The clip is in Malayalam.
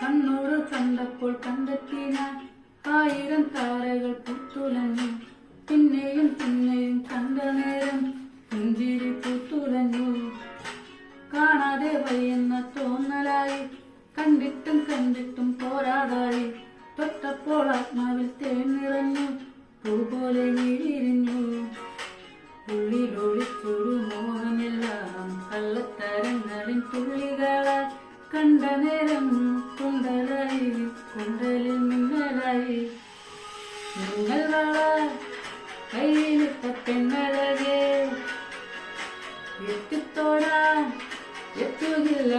കണ്ണോട് കണ്ടപ്പോൾ കണ്ടെത്തി ഞാൻ 1000 താരകൾ പുത്തുലഞ്ഞു. പിന്നെയും പിന്നെയും കണ്ട നേരം പുഞ്ചിരി പുത്തുലഞ്ഞു. കാണാതെ വയ്യെന്ന തോന്നലായി, കണ്ടിട്ടും കണ്ടിട്ടും പോരാതായി. തൊട്ടപ്പോൾ ആത്മാവിൽ തേൻ നിറഞ്ഞു, പൂ പോലെ വിരിഞ്ഞു. ഉള്ളിലൊളിച്ചൊരു മോഹമെല്ലാം കള്ളത്തരങ്ങളിൽ തുള്ളികളായി. കണ്ട നേരം കുണ്ടലായി, കുണ്ടലിൽ മിന്നലായി. നിങ്ങൾ വള കയ്യിലിട്ട പെണ്ണഴകേ, എത്തിത്തോടാൻ എത്തുകില്ല